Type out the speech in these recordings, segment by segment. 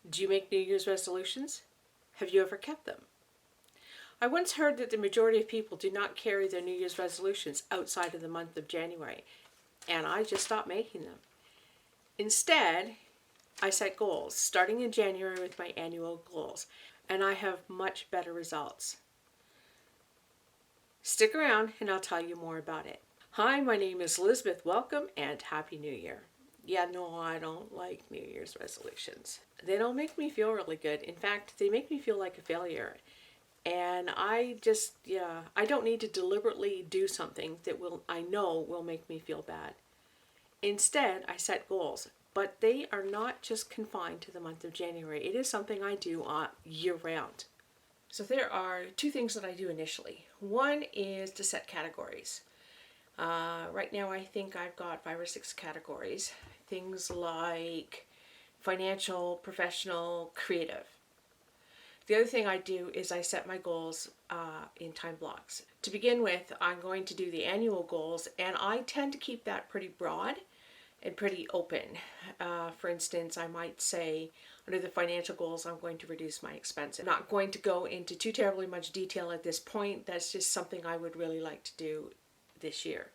Do you make New Year's resolutions? Have you ever kept them? I once heard that the majority of people do not carry their New Year's resolutions outside of the month of January, and I just stopped making them. Instead, I set goals, starting in January with my annual goals, and I have much better results. Stick around and I'll tell you more about it. Hi, my name is Elizabeth. Welcome and Happy New Year. Yeah, no, I don't like New Year's resolutions. They don't make me feel really good. In fact, they make me feel like a failure. And I don't need to deliberately do something that I know will make me feel bad. Instead, I set goals, but they are not just confined to the month of January. It is something I do year round. So there are two things that I do initially. One is to set categories. Right now I think I've got 5 or 6 categories. Things like financial, professional, creative. The other thing I do is I set my goals in time blocks. To begin with, I'm going to do the annual goals, and I tend to keep that pretty broad and pretty open. For instance, I might say under the financial goals, I'm going to reduce my expenses. I'm not going to go into too terribly much detail at this point. That's just something I would really like to do this year.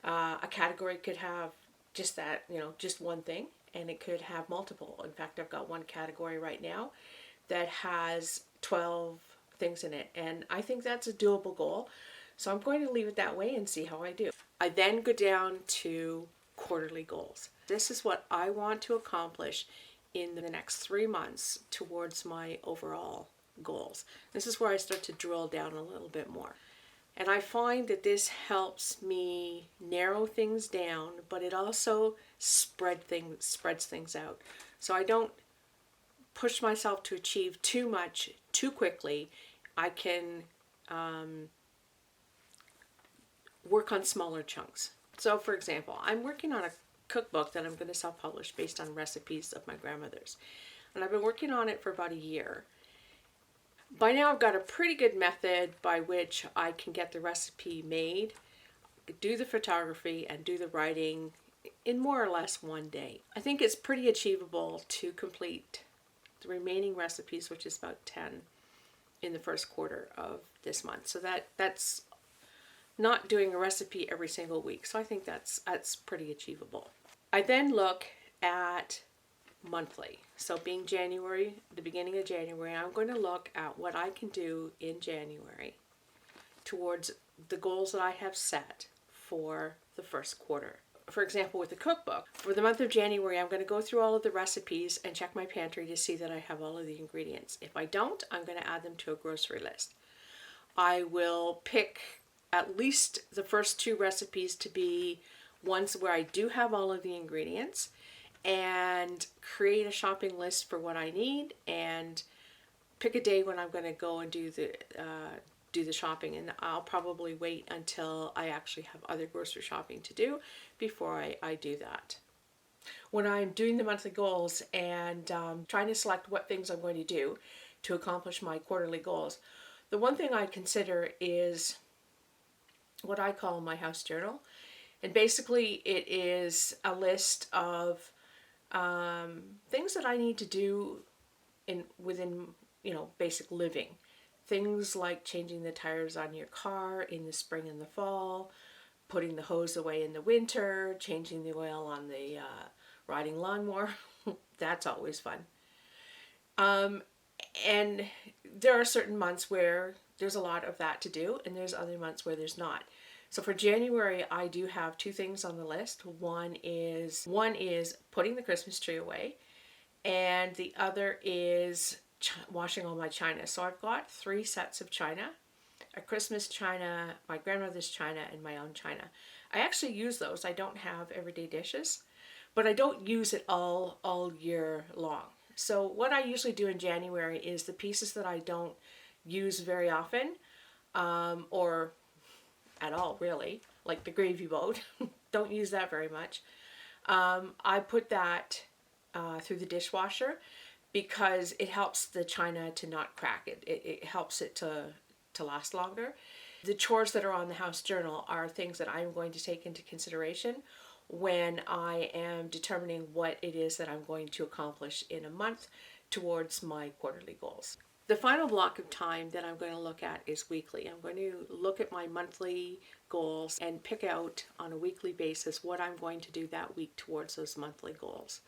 A category could have just that, just one thing, and it could have multiple. In fact, I've got one category right now that has 12 things in it, and I think that's a doable goal. So I'm going to leave it that way and see how I do. I then go down to quarterly goals. This is what I want to accomplish in the next 3 months towards my overall goals. This is where I start to drill down a little bit more. And I find that this helps me narrow things down, but it also spreads things out. So I don't push myself to achieve too much too quickly. I can work on smaller chunks. So for example, I'm working on a cookbook that I'm going to self-publish based on recipes of my grandmother's. And I've been working on it for about a year. By now I've got a pretty good method by which I can get the recipe made, do the photography, and do the writing in more or less one day. I think it's pretty achievable to complete the remaining recipes, which is about 10, in the first quarter of this month. So that's not doing a recipe every single week. So I think that's pretty achievable. I then look at monthly. So being January, the beginning of January, I'm going to look at what I can do in January towards the goals that I have set for the first quarter. For example, with the cookbook, for the month of January, I'm going to go through all of the recipes and check my pantry to see that I have all of the ingredients. If I don't, I'm going to add them to a grocery list. I will pick at least the first 2 recipes to be ones where I do have all of the ingredients, and create a shopping list for what I need, and pick a day when I'm going to go and do the shopping. And I'll probably wait until I actually have other grocery shopping to do before I do that. When I'm doing the monthly goals and trying to select what things I'm going to do to accomplish my quarterly goals, the one thing I consider is what I call my house journal. And basically it is a list of things that I need to do within basic living. Things like changing the tires on your car in the spring and the fall, putting the hose away in the winter, changing the oil on the riding lawnmower. That's always fun. And there are certain months where there's a lot of that to do, and there's other months where there's not. So for January, I do have 2 things on the list. One is putting the Christmas tree away, and the other is washing all my china. So I've got 3 sets of china: a Christmas china, my grandmother's china, and my own china. I actually use those. I don't have everyday dishes, but I don't use it all year long. So what I usually do in January is the pieces that I don't use very often, or at all really, like the gravy boat. Don't use that very much. I put that through the dishwasher because it helps the china to not crack. It helps it to last longer. The chores that are on the house journal are things that I'm going to take into consideration. when I am determining what it is that I'm going to accomplish in a month towards my quarterly goals. The final block of time that I'm going to look at is weekly. I'm going to look at my monthly goals and pick out on a weekly basis what I'm going to do that week towards those monthly goals.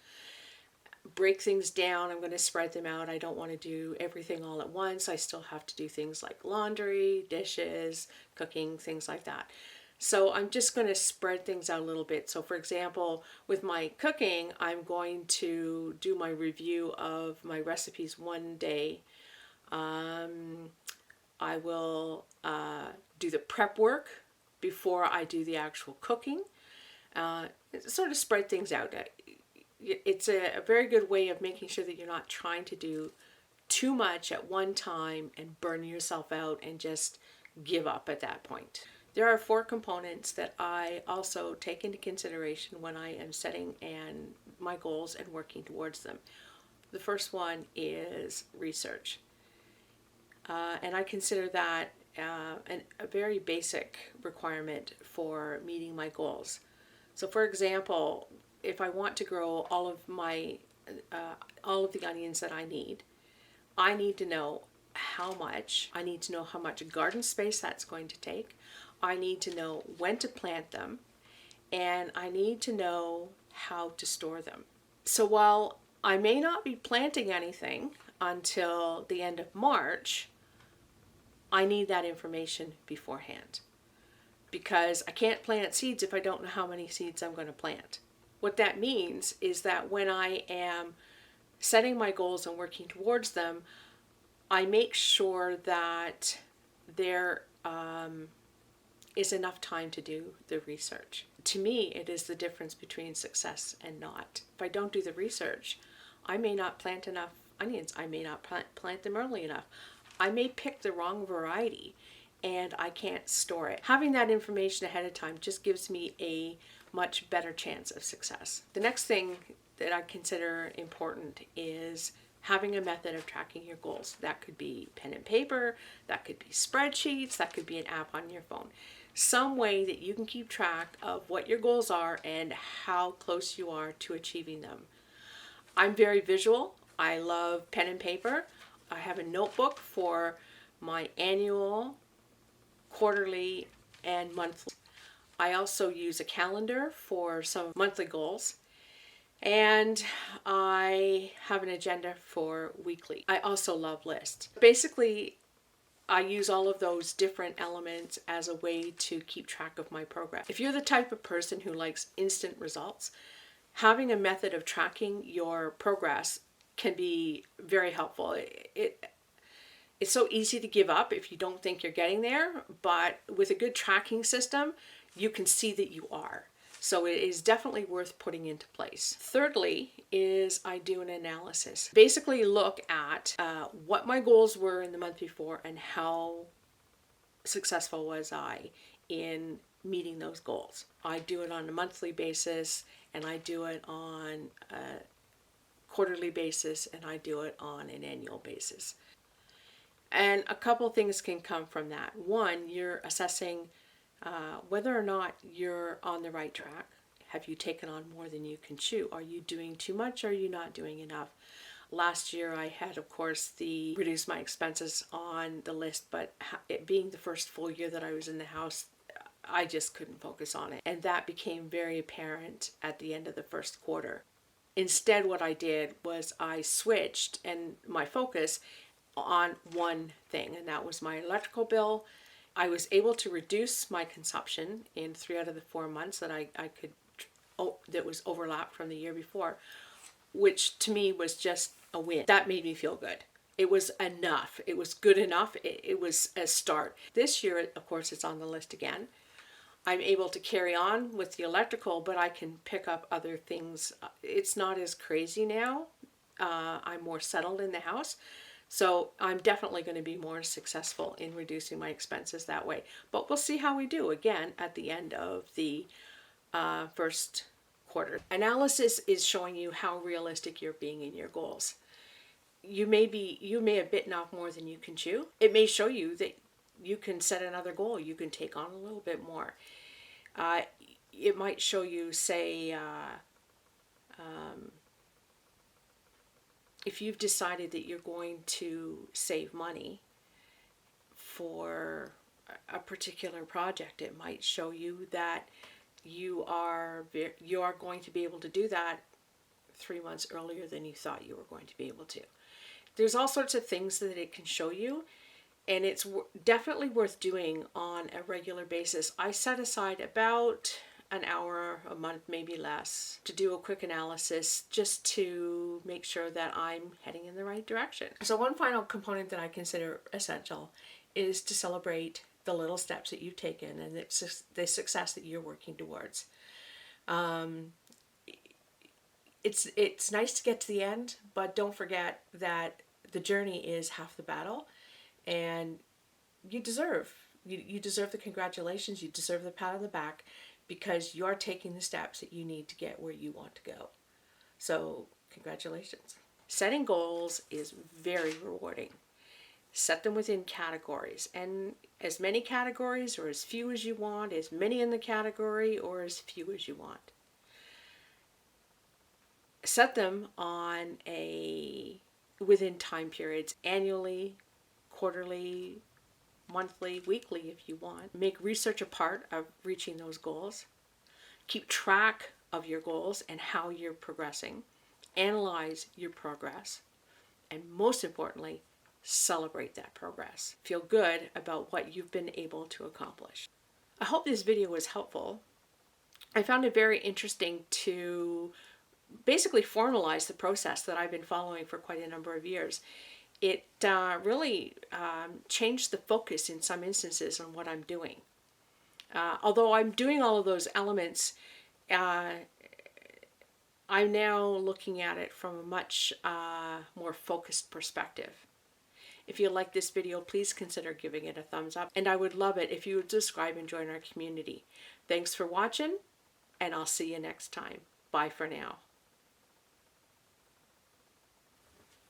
Break things down. I'm going to spread them out. I don't want to do everything all at once. I still have to do things like laundry, dishes, cooking, things like that. So I'm just going to spread things out a little bit. So for example, with my cooking, I'm going to do my review of my recipes one day. I will do the prep work before I do the actual cooking. Sort of spread things out. It's a very good way of making sure that you're not trying to do too much at one time and burn yourself out and just give up at that point. There are 4 components that I also take into consideration when I am setting my goals and working towards them. The first one is research. And I consider that a very basic requirement for meeting my goals. So for example, if I want to grow all of the onions that I need to know how much. I need to know how much garden space that's going to take. I need to know when to plant them, and I need to know how to store them. So while I may not be planting anything until the end of March, I need that information beforehand, because I can't plant seeds if I don't know how many seeds I'm going to plant. What that means is that when I am setting my goals and working towards them, I make sure that there is enough time to do the research. To me, it is the difference between success and not. If I don't do the research, I may not plant enough onions. I may not plant them early enough. I may pick the wrong variety and I can't store it. Having that information ahead of time just gives me a much better chance of success. The next thing that I consider important is having a method of tracking your goals. That could be pen and paper, that could be spreadsheets, that could be an app on your phone. Some way that you can keep track of what your goals are and how close you are to achieving them. I'm very visual. I love pen and paper. I have a notebook for my annual, quarterly, and monthly. I also use a calendar for some monthly goals. And I have an agenda for weekly. I also love lists. Basically, I use all of those different elements as a way to keep track of my progress. If you're the type of person who likes instant results, having a method of tracking your progress can be very helpful. It's so easy to give up if you don't think you're getting there, but with a good tracking system, you can see that you are. So it is definitely worth putting into place. Thirdly is I do an analysis. Basically look at what my goals were in the month before and how successful was I in meeting those goals. I do it on a monthly basis, and I do it on a quarterly basis, and I do it on an annual basis. And a couple things can come from that. One, you're assessing whether or not you're on the right track. Have you taken on more than you can chew? Are you doing too much? Or are you not doing enough? Last year I had, of course, reduce my expenses on the list, but it being the first full year that I was in the house, I just couldn't focus on it. And that became very apparent at the end of the first quarter. Instead, what I did was I switched and my focus on one thing, and that was my electrical bill. I was able to reduce my consumption in 3 out of the 4 months that that was overlapped from the year before, which to me was just a win. That made me feel good. It was enough. It was good enough. It was a start. This year, of course, it's on the list again. I'm able to carry on with the electrical, but I can pick up other things. It's not as crazy now. I'm more settled in the house. So I'm definitely going to be more successful in reducing my expenses that way. But we'll see how we do again at the end of the first quarter. Analysis is showing you how realistic you're being in your goals. You may have bitten off more than you can chew. It may show you that you can set another goal. You can take on a little bit more. it might show you, say, if you've decided that you're going to save money for a particular project, it might show you that you are going to be able to do that 3 months earlier than you thought you were going to be able to. There's all sorts of things that it can show you, and it's definitely worth doing on a regular basis. I set aside about an hour a month, maybe less, to do a quick analysis just to make sure that I'm heading in the right direction. So one final component that I consider essential is to celebrate the little steps that you've taken and the success that you're working towards. It's nice to get to the end, but don't forget that the journey is half the battle, and you deserve the congratulations, you deserve the pat on the back, because you're taking the steps that you need to get where you want to go. So congratulations. Setting goals is very rewarding. Set them within categories, and as many categories or as few as you want, as many in the category or as few as you want. Set them on within time periods, annually, quarterly, monthly, weekly if you want. Make research a part of reaching those goals. Keep track of your goals and how you're progressing. Analyze your progress. And most importantly, celebrate that progress. Feel good about what you've been able to accomplish. I hope this video was helpful. I found it very interesting to basically formalize the process that I've been following for quite a number of years. It really changed the focus in some instances on what I'm doing. Although I'm doing all of those elements, I'm now looking at it from a much more focused perspective. If you like this video, please consider giving it a thumbs up, and I would love it if you would subscribe and join our community. Thanks for watching, and I'll see you next time. Bye for now.